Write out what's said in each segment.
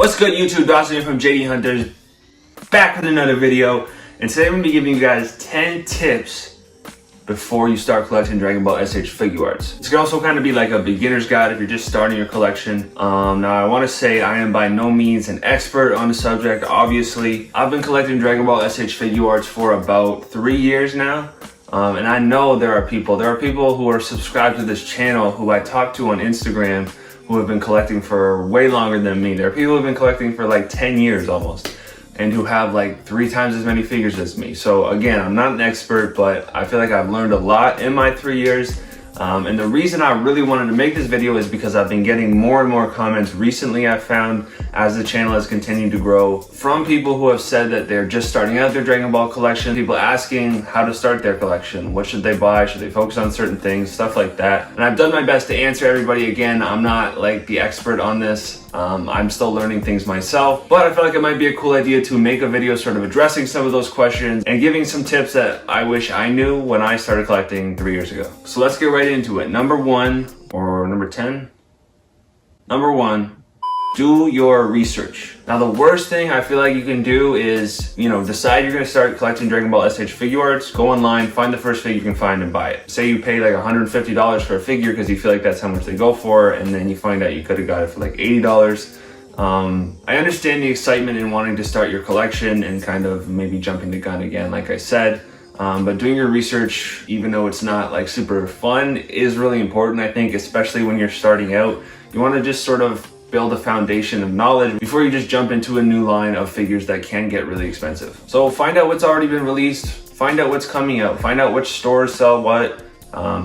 What's good, YouTube? Dawson here from JD Hunters, back with another video. And today I'm going to be giving you guys 10 tips before you start collecting Dragon Ball S.H.Figuarts. It's going to also kind of be like a beginner's guide if you're just starting your collection. Now I want to say I am by no means an expert on the subject, obviously. I've been collecting Dragon Ball S.H.Figuarts for about 3 years now. And I know there are people who are subscribed to this channel who I talk to on Instagram who have been collecting for way longer than me. There are people who have been collecting for like 10 years almost, and who have like 3 times as many figures as me. So again, I'm not an expert, but I feel like I've learned a lot in my 3 years. And the reason I really wanted to make this video is because I've been getting more and more comments recently, I've found, as the channel has continued to grow, from people who have said that they're just starting out their Dragon Ball collection, people asking how to start their collection, what should they buy, should they focus on certain things, stuff like that. And I've done my best to answer everybody. Again, I'm not like the expert on this. I'm still learning things myself, but I feel like it might be a cool idea to make a video sort of addressing some of those questions and giving some tips that I wish I knew when I started collecting 3 years ago. So let's get right into it. Number 1, or number 10? Number 1, do your research. Now the worst thing I feel like you can do is, decide you're gonna start collecting Dragon Ball S.H.Figuarts, go online, find the first figure you can find and buy it. Say you pay like $150 for a figure because you feel like that's how much they go for, and then you find out you could have got it for like $80. I understand the excitement in wanting to start your collection and kind of maybe jumping the gun again, like I said. But doing your research, even though it's not like super fun, is really important, I think, especially when you're starting out. You want to just sort of build a foundation of knowledge before you just jump into a new line of figures that can get really expensive. So find out what's already been released, find out what's coming out, find out which stores sell what,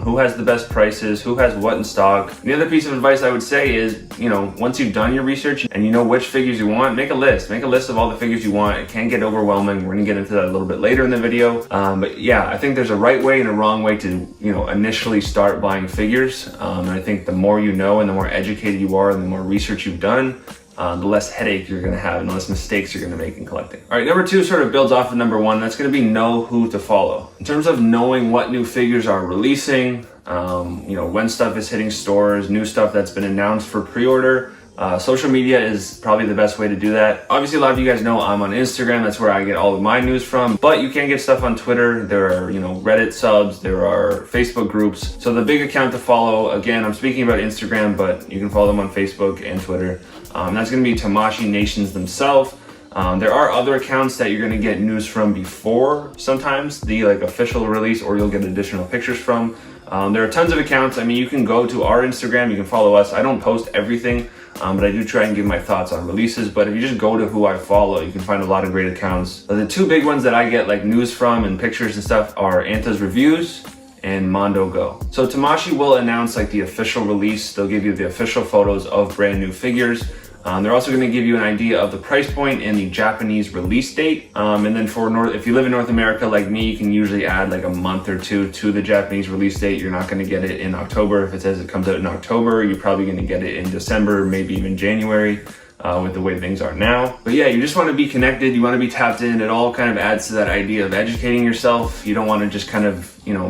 who has the best prices, who has what in stock. The other piece of advice I would say is, once you've done your research and you know which figures you want, make a list. Make a list of all the figures you want. It can get overwhelming. We're gonna get into that a little bit later in the video. But yeah, I think there's a right way and a wrong way to, initially start buying figures. And I think the more you know and the more educated you are and the more research you've done, the less headache you're going to have and the less mistakes you're going to make in collecting. All right, number 2 sort of builds off of number 1. That's going to be know who to follow. In terms of knowing what new figures are releasing, when stuff is hitting stores, new stuff that's been announced for pre-order, social media is probably the best way to do that. Obviously, a lot of you guys know I'm on Instagram. That's where I get all of my news from, but you can get stuff on Twitter. There are, Reddit subs, there are Facebook groups. So the big account to follow, again, I'm speaking about Instagram, but you can follow them on Facebook and Twitter. That's going to be Tamashii Nations themselves. There are other accounts that you're going to get news from before sometimes the official release, or you'll get additional pictures from. There are tons of accounts. I mean, you can go to our Instagram, you can follow us. I don't post everything, but I do try and give my thoughts on releases. But if you just go to who I follow, you can find a lot of great accounts. The 2 big ones that I get news from and pictures and stuff are Anta's Reviews and Mondo Go. So Tamashii will announce the official release. They'll give you the official photos of brand new figures. They're also going to give you an idea of the price point and the Japanese release date. And then if you live in North America like me, you can usually add a month or 2 to the Japanese release date. You're not going to get it in October. If it says it comes out in October, you're probably going to get it in December, maybe even January. With the way things are now. But yeah, you just want to be connected, you want to be tapped in. It all kind of adds to that idea of educating yourself. You don't want to just kind of,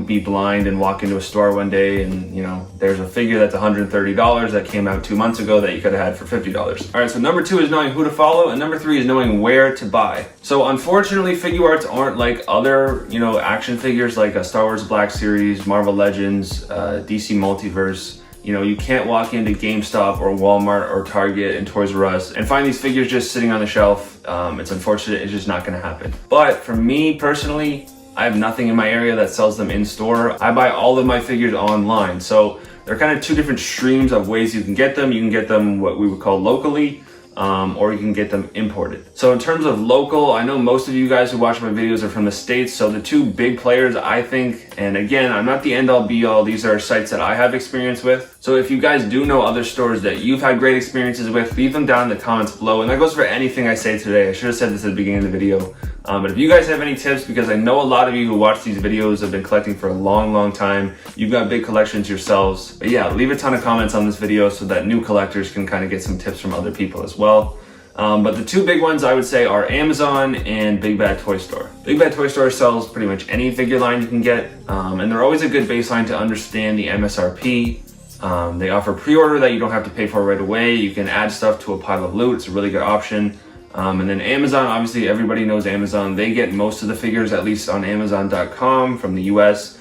be blind and walk into a store one day and, there's a figure that's $130 that came out 2 months ago that you could have had for $50. All right, so number 2 is knowing who to follow, and number 3 is knowing where to buy. So unfortunately, Figuarts aren't like other, action figures like a Star Wars Black Series, Marvel Legends, DC Multiverse. You can't walk into GameStop or Walmart or Target and Toys R Us and find these figures just sitting on the shelf. It's unfortunate, it's just not gonna happen. But for me personally, I have nothing in my area that sells them in store. I buy all of my figures online. So there are kind of 2 different streams of ways you can get them. You can get them what we would call locally, or you can get them imported. So in terms of local, I know most of you guys who watch my videos are from the States. So the 2 big players, I think, and again, I'm not the end all be all, these are sites that I have experience with. So if you guys do know other stores that you've had great experiences with, leave them down in the comments below. And that goes for anything I say today. I should have said this at the beginning of the video. But if you guys have any tips, because I know a lot of you who watch these videos have been collecting for a long time, you've got big collections yourselves. But yeah, leave a ton of comments on this video so that new collectors can kind of get some tips from other people as well. But the 2 big ones I would say are Amazon and Big Bad Toy Store. Big Bad Toy Store sells pretty much any figure line you can get, and they're always a good baseline to understand the MSRP. They offer pre-order that you don't have to pay for right away. You can add stuff to a pile of loot. It's a really good option. And then Amazon, obviously everybody knows Amazon. They get most of the figures, at least on Amazon.com from the US.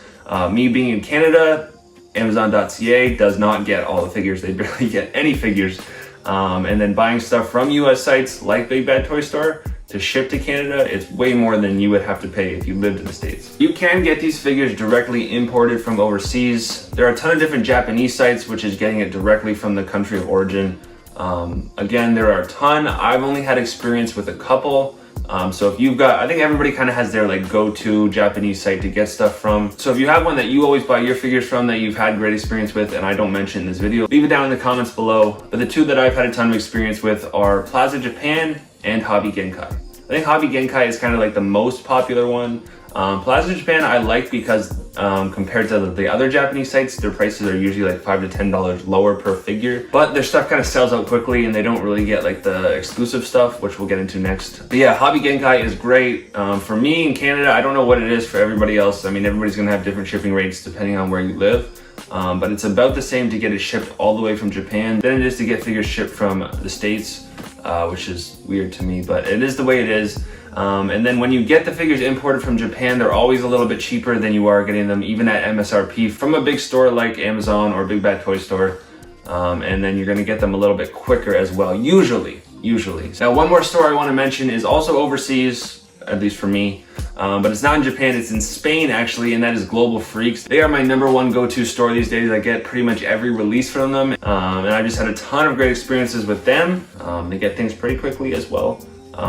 Me being in Canada, Amazon.ca does not get all the figures. They barely get any figures. And then buying stuff from US sites like Big Bad Toy Store to ship to Canada, it's way more than you would have to pay if you lived in the States. You can get these figures directly imported from overseas. There are a ton of different Japanese sites, which is getting it directly from the country of origin. Again, there are a ton. I've only had experience with a couple. So if you've got, I think everybody kind of has their like go-to Japanese site to get stuff from. So if you have one that you always buy your figures from that you've had great experience with and I don't mention in this video, leave it down in the comments below. But the two that I've had a ton of experience with are Plaza Japan and Hobby Genkai. I think Hobby Genkai is kind of like the most popular one. Plaza Japan I like because compared to the other Japanese sites, their prices are usually like $5 to $10 lower per figure, but their stuff kind of sells out quickly and they don't really get like the exclusive stuff, which we'll get into next. But yeah, Hobby Genkai is great. For me in Canada, I don't know what it is for everybody else. I mean, everybody's gonna have different shipping rates depending on where you live. But it's about the same to get it shipped all the way from Japan than it is to get figures shipped from the States, which is weird to me, but it is the way it is. And then when you get the figures imported from Japan, they're always a little bit cheaper than you are getting them even at MSRP from a big store like Amazon or Big Bad Toy Store. And then you're gonna get them a little bit quicker as well, usually. Now, one more store I wanna mention is also overseas, at least for me, but it's not in Japan, it's in Spain actually, and that is Global Freaks. They are my #1 go-to store these days. I get pretty much every release from them, and I just had a ton of great experiences with them. They get things pretty quickly as well.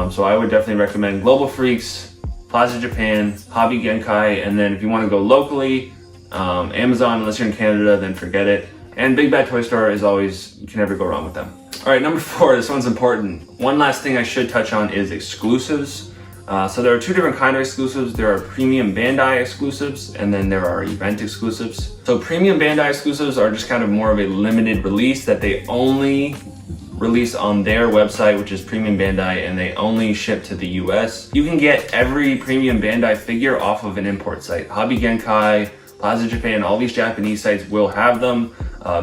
So I would definitely recommend Global Freaks, Plaza Japan, Hobby Genkai, and then if you want to go locally, Amazon, unless you're in Canada, then forget it. And Big Bad Toy Store is always, you can never go wrong with them. All right, #4, this one's important. One last thing I should touch on is exclusives. So there are two different kinds of exclusives. There are premium Bandai exclusives, and then there are event exclusives. So premium Bandai exclusives are just kind of more of a limited release that they only release on their website, which is Premium Bandai, and they only ship to the US. You can get every Premium Bandai figure off of an import site. Hobby Genkai, Plaza Japan, all these Japanese sites will have them.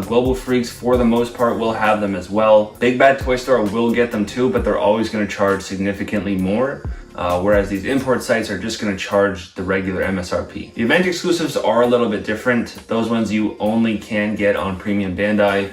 Global Freaks, for the most part, will have them as well. Big Bad Toy Store will get them too, but they're always gonna charge significantly more. Whereas these import sites are just gonna charge the regular MSRP. The event exclusives are a little bit different. Those ones you only can get on Premium Bandai.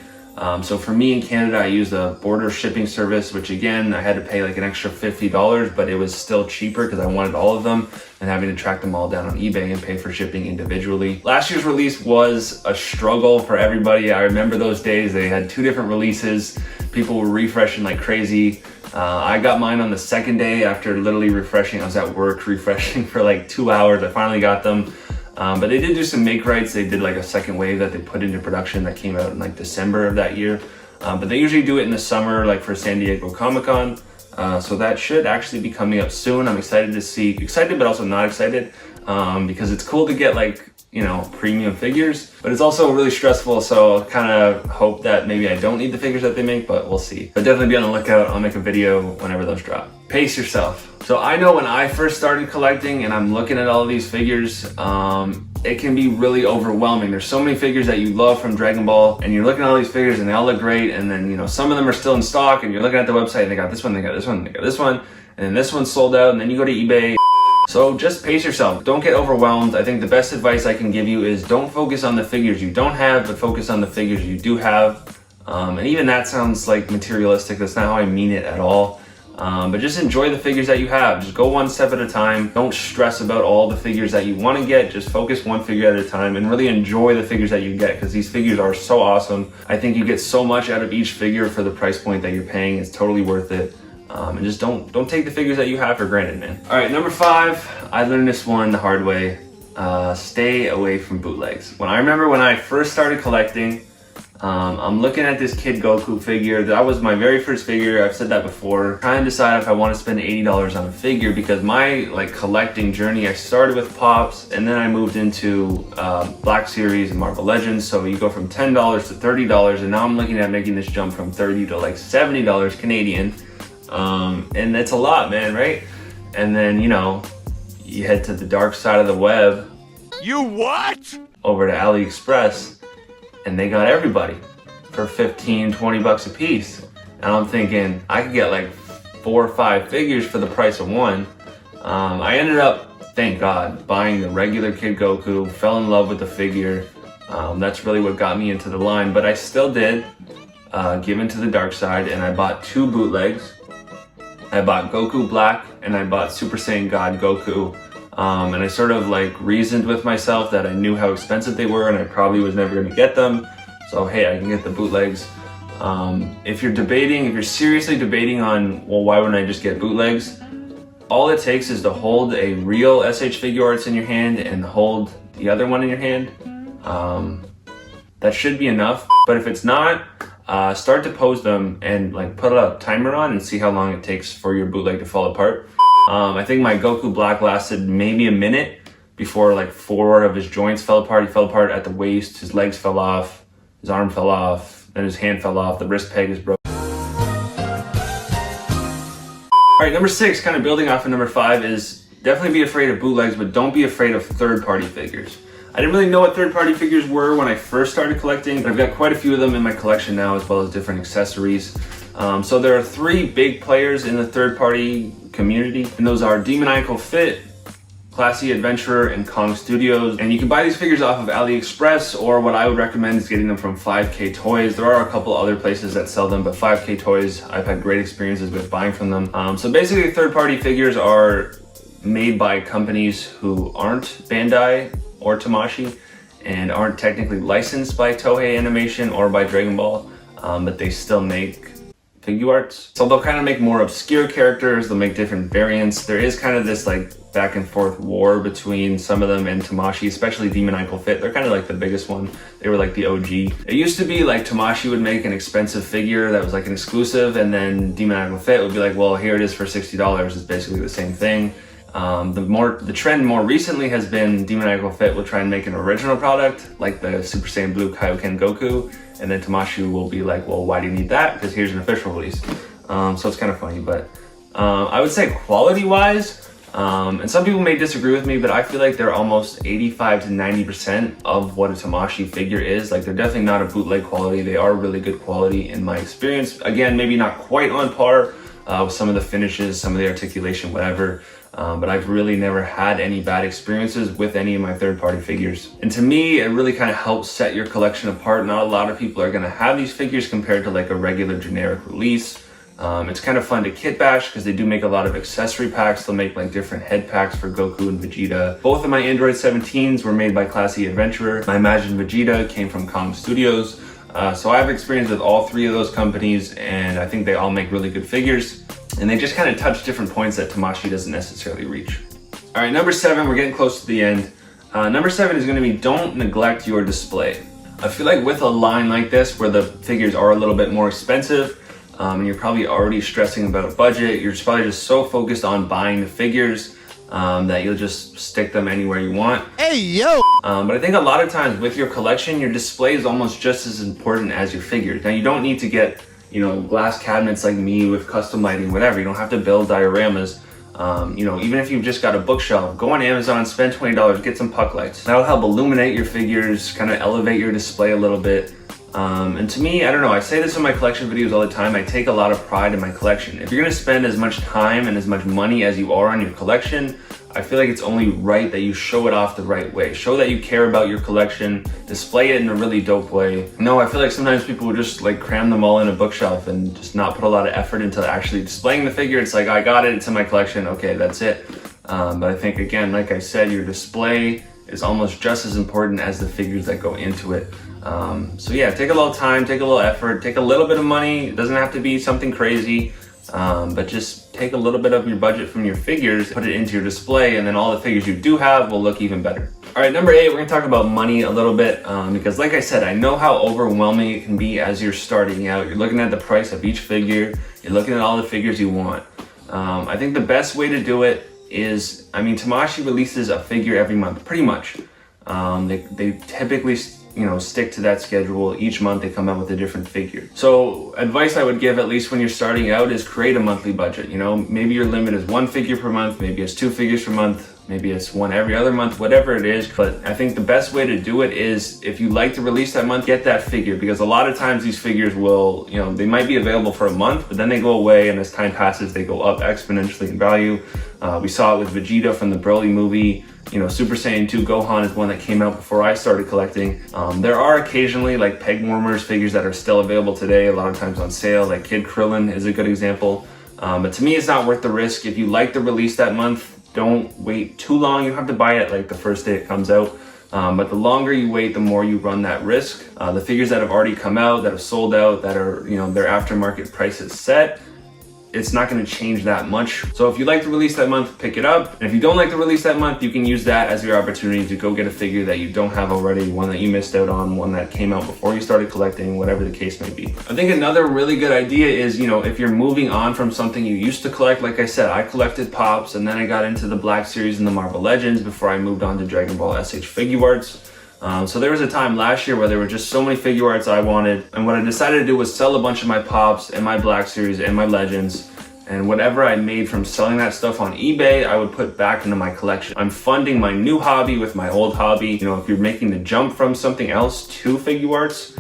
So for me in Canada, I used a border shipping service, which again, I had to pay like an extra $50, but it was still cheaper because I wanted all of them and having to track them all down on eBay and pay for shipping individually. Last year's release was a struggle for everybody. I remember those days. They had 2 different releases. People were refreshing like crazy. I got mine on the second day after literally refreshing. I was at work refreshing for like 2 hours. I finally got them. But they did do some make rights. They did like a second wave that they put into production that came out in like December of that year. But they usually do it in the summer, like for San Diego Comic-Con. So that should actually be coming up soon. I'm excited to see, excited but also not excited, because it's cool to get like, you know, premium figures, but it's also really stressful. So I kind of hope that maybe I don't need the figures that they make, but we'll see. But definitely be on the lookout. I'll make a video whenever those drop. Pace yourself. So I know when I first started collecting and I'm looking at all of these figures, it can be really overwhelming. There's so many figures that you love from Dragon Ball and you're looking at all these figures and they all look great. And then, you know, some of them are still in stock and you're looking at the website and they got this one, they got this one, they got this one. And then this one's sold out and then you go to eBay. So just pace yourself. Don't get overwhelmed. I think the best advice I can give you is don't focus on the figures you don't have, but focus on the figures you do have. And even that sounds like materialistic. That's not how I mean it at all. But just enjoy the figures that you have. Just go one step at a time. Don't stress about all the figures that you want to get. Just focus one figure at a time and really enjoy the figures that you get, because these figures are so awesome. I think you get so much out of each figure for the price point that you're paying. It's totally worth it. And just don't take the figures that you have for granted, man. All right, #5, I learned this one the hard way. Stay away from bootlegs. I remember when I first started collecting, I'm looking at this Kid Goku figure. That was my very first figure. I've said that before. Trying to decide if I want to spend $80 on a figure, because my like collecting journey, I started with Pops and then I moved into Black Series and Marvel Legends. So you go from $10 to $30, and now I'm looking at making this jump from $30 to like $70 Canadian. And it's a lot, man, right? And then, you know, you head to the dark side of the web. You what? Over to AliExpress. and they got everybody for 15, 20 bucks a piece. And I'm thinking I could get like 4 or 5 figures for the price of one. I ended up, thank God, buying the regular Kid Goku, fell in love with the figure. That's really what got me into the line, but I still did give into the dark side, and I bought 2 bootlegs. I bought Goku Black and I bought Super Saiyan God Goku. And I sort of like reasoned with myself that I knew how expensive they were and I probably was never going to get them. So hey, I can get the bootlegs. If you're seriously debating on, well, why wouldn't I just get bootlegs? All it takes is to hold a real S.H.Figuarts in your hand and hold the other one in your hand. That should be enough. But if it's not, start to pose them and like put a timer on and see how long it takes for your bootleg to fall apart. I think my Goku Black lasted maybe a minute before like 4 of his joints fell apart. He fell apart at the waist, his legs fell off, his arm fell off, then his hand fell off, the wrist peg is broken. Alright, number 6, kind of building off of number 5, is definitely be afraid of bootlegs, but don't be afraid of third-party figures. I didn't really know what third-party figures were when I first started collecting, but I've got quite a few of them in my collection now, as well as different accessories. So there are 3 big players in the third-party community, and those are Demoniacal Fit, Classy Adventurer, and Kong Studios. And you can buy these figures off of AliExpress, or what I would recommend is getting them from 5K Toys. There are a couple other places that sell them, but 5K Toys, I've had great experiences with buying from them. So basically, third-party figures are made by companies who aren't Bandai or Tamashii, and aren't technically licensed by Toei Animation or by Dragon Ball, but they still make Figuarts. So they'll kind of make more obscure characters, they'll make different variants. There is kind of this like back and forth war between some of them and Tamashii, especially Demoniacal Fit. They're kind of like the biggest one. They were like the OG. It used to be like Tamashii would make an expensive figure that was like an exclusive, and then Demoniacal Fit would be like, well, here it is for $60. It's basically the same thing. The trend more recently has been Demoniacal Fit will try and make an original product, like the Super Saiyan Blue Kaioken Goku, and then Tamashii will be like, well, why do you need that? Because here's an official release. So it's kind of funny, but I would say quality-wise, and some people may disagree with me, but I feel like they're almost 85 to 90% of what a Tamashii figure is. Like, they're definitely not a bootleg quality. They are really good quality in my experience. Again, maybe not quite on par with some of the finishes, some of the articulation, whatever. But I've really never had any bad experiences with any of my third-party figures. And to me, it really kind of helps set your collection apart. Not a lot of people are going to have these figures compared to like a regular generic release. It's kind of fun to kit bash because they do make a lot of accessory packs. They'll make like different head packs for Goku and Vegeta. Both of my Android 17s were made by Classy Adventurer. My Imagine Vegeta came from Kong Studios. So I have experience with all 3 of those companies, and I think they all make really good figures. And they just kind of touch different points that Tamashii doesn't necessarily reach. All right, number 7, we're getting close to the end. Number 7 is going to be don't neglect your display. I feel like with a line like this, where the figures are a little bit more expensive, and you're probably already stressing about budget, you're probably just so focused on buying the figures that you'll just stick them anywhere you want. Hey, yo! But I think a lot of times with your collection, your display is almost just as important as your figures. Now, you don't need to get, you know, glass cabinets like me with custom lighting, whatever. You don't have to build dioramas. You know, even if you've just got a bookshelf, go on Amazon, spend $20, get some puck lights. That'll help illuminate your figures, kind of elevate your display a little bit. And to me, I don't know, I say this in my collection videos all the time, I take a lot of pride in my collection. If you're gonna spend as much time and as much money as you are on your collection, I feel like it's only right that you show it off the right way. Show that you care about your collection, display it in a really dope way. No, I feel like sometimes people will just like cram them all in a bookshelf and just not put a lot of effort into actually displaying the figure. It's like, I got it, it's in my collection, okay, that's it. But I think, again, like I said, your display is almost just as important as the figures that go into it. So yeah, take a little time, take a little effort, take a little bit of money. It doesn't have to be something crazy, but just take a little bit of your budget from your figures, put it into your display, and then all the figures you do have will look even better. All right, number 8, we're gonna talk about money a little bit, because like I said, I know how overwhelming it can be as you're starting out. You're looking at the price of each figure, you're looking at all the figures you want. I think the best way to do it is, I mean, Tamashii releases a figure every month, pretty much. They typically, you know, stick to that schedule. Each month they come out with a different figure. So advice I would give, at least when you're starting out, is create a monthly budget. You know, maybe your limit is 1 figure per month, maybe it's 2 figures per month, maybe it's one every other month, whatever it is. But I think the best way to do it is, if you like to release that month, get that figure, because a lot of times these figures will, you know, they might be available for a month, but then they go away, and as time passes, they go up exponentially in value. We saw it with Vegeta from the Broly movie. You know, Super Saiyan 2 Gohan is one that came out before I started collecting. There are occasionally like peg warmers figures that are still available today, a lot of times on sale, like Kid Krillin is a good example. But to me, it's not worth the risk. If you like the release that month, don't wait too long. You don't have to buy it like the first day it comes out. But the longer you wait, the more you run that risk. The figures that have already come out, that have sold out, that are, you know, their aftermarket price is set, it's not going to change that much. So if you like the release that month, pick it up. And if you don't like the release that month, you can use that as your opportunity to go get a figure that you don't have already, one that you missed out on, one that came out before you started collecting, whatever the case may be. I think another really good idea is, you know, if you're moving on from something you used to collect, like I said, I collected Pops, and then I got into the Black Series and the Marvel Legends before I moved on to Dragon Ball S.H.Figuarts. So there was a time last year where there were just so many Figuarts I wanted, and what I decided to do was sell a bunch of my Pops and my Black Series and my Legends, and whatever I made from selling that stuff on eBay, I would put back into my collection. I'm funding my new hobby with my old hobby. You know, if you're making the jump from something else to Figuarts,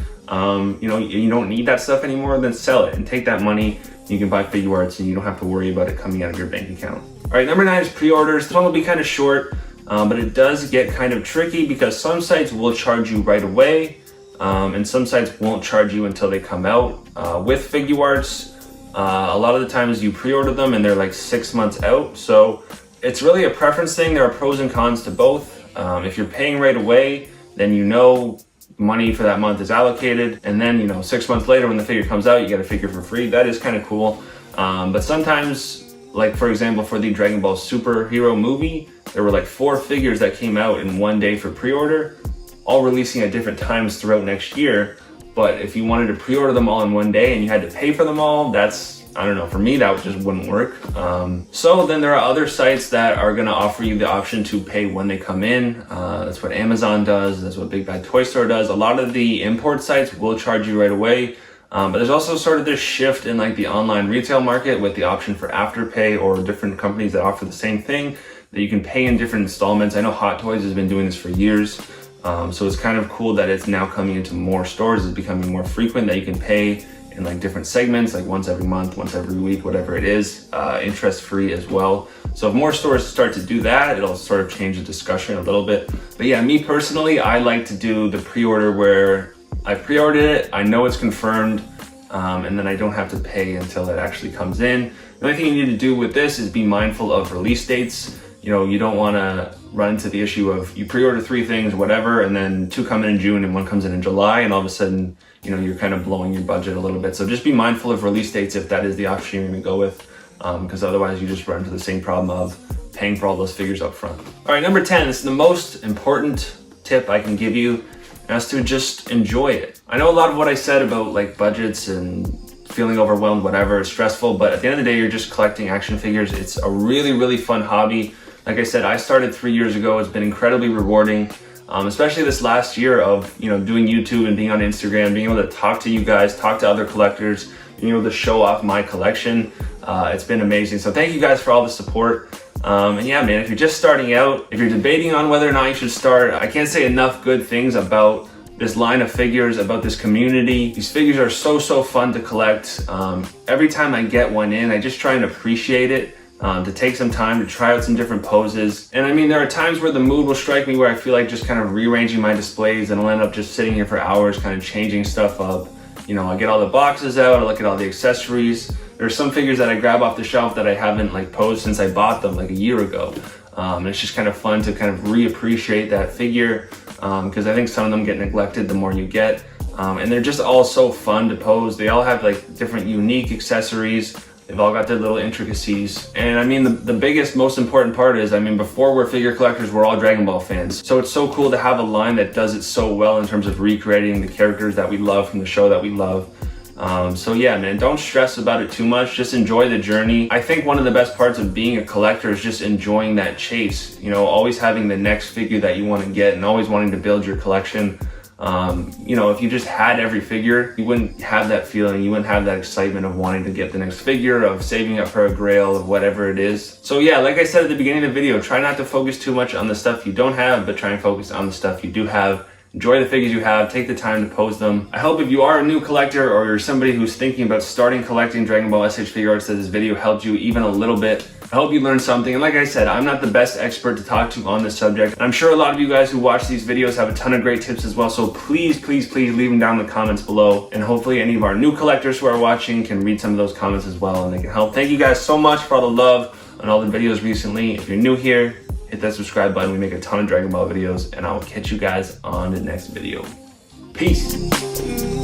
you know, you don't need that stuff anymore, then sell it and take that money. You can buy Figuarts and you don't have to worry about it coming out of your bank account. All right, number 9 is pre-orders. This one will be kind of short, but it does get kind of tricky because some sites will charge you right away, and some sites won't charge you until they come out. With Figuarts, a lot of the times you pre-order them and they're like 6 months out. So it's really a preference thing. There are pros and cons to both. If you're paying right away, then you know money for that month is allocated. And then, you know, 6 months later when the figure comes out, you get a figure for free. That is kind of cool. But sometimes, like for example, for the Dragon Ball superhero movie, there were like 4 figures that came out in one day for pre-order, all releasing at different times throughout next year. But if you wanted to pre-order them all in one day and you had to pay for them all, that's, I don't know, for me, that just wouldn't work. So then there are other sites that are gonna offer you the option to pay when they come in. That's what Amazon does, that's what Big Bad Toy Store does. A lot of the import sites will charge you right away. But there's also sort of this shift in like the online retail market with the option for Afterpay, or different companies that offer the same thing, that you can pay in different installments. I know Hot Toys has been doing this for years. So it's kind of cool that it's now coming into more stores. It's becoming more frequent that you can pay in like different segments, like once every month, once every week, whatever it is, interest free as well. So if more stores start to do that, it'll sort of change the discussion a little bit. But yeah, me personally, I like to do the pre-order where I pre-ordered it, I know it's confirmed, and then I don't have to pay until it actually comes in. The only thing you need to do with this is be mindful of release dates. You know, you don't want to run into the issue of you pre-order 3 things, whatever, and then 2 come in June and 1 comes in July, and all of a sudden, you know, you're kind of blowing your budget a little bit. So just be mindful of release dates if that is the option you're going to go with, because otherwise you just run into the same problem of paying for all those figures up front. All right, number 10, this is the most important tip I can give you, and that's to just enjoy it. I know a lot of what I said about like budgets and feeling overwhelmed, whatever, it's stressful, but at the end of the day, you're just collecting action figures. It's a really, really fun hobby. Like I said, I started 3 years ago. It's been incredibly rewarding, especially this last year of, you know, doing YouTube and being on Instagram, being able to talk to you guys, talk to other collectors, being able to show off my collection. It's been amazing. So thank you guys for all the support. And yeah, man, if you're just starting out, if you're debating on whether or not you should start, I can't say enough good things about this line of figures, about this community. These figures are so fun to collect. Every time I get one in, I just try and appreciate it. To take some time to try out some different poses. And I mean, there are times where the mood will strike me where I feel like just kind of rearranging my displays, and I'll end up just sitting here for hours kind of changing stuff up. You know, I get all the boxes out, I look at all the accessories. There are some figures that I grab off the shelf that I haven't like posed since I bought them like a year ago. And it's just kind of fun to kind of reappreciate that figure, because I think some of them get neglected the more you get. And they're just all so fun to pose. They all have like different unique accessories. They've all got their little intricacies. And I mean, the biggest, most important part is, I mean, before we're figure collectors, we're all Dragon Ball fans. So it's so cool to have a line that does it so well in terms of recreating the characters that we love from the show that we love. So yeah, man, don't stress about it too much. Just enjoy the journey. I think one of the best parts of being a collector is just enjoying that chase. You know, always having the next figure that you want to get and always wanting to build your collection. You know, if you just had every figure, you wouldn't have that feeling, you wouldn't have that excitement of wanting to get the next figure, of saving up for a grail, of whatever it is. So yeah, like I said at the beginning of the video, try not to focus too much on the stuff you don't have, but try and focus on the stuff you do have. Enjoy the figures you have, take the time to pose them. I hope if you are a new collector or you're somebody who's thinking about starting collecting Dragon Ball S.H.Figuarts, that this video helped you even a little bit. I hope you learned something. And like I said, I'm not the best expert to talk to on this subject. And I'm sure a lot of you guys who watch these videos have a ton of great tips as well. So please, please, please leave them down in the comments below. And hopefully any of our new collectors who are watching can read some of those comments as well and they can help. Thank you guys so much for all the love on all the videos recently. If you're new here, hit that subscribe button. We make a ton of Dragon Ball videos and I'll catch you guys on the next video. Peace.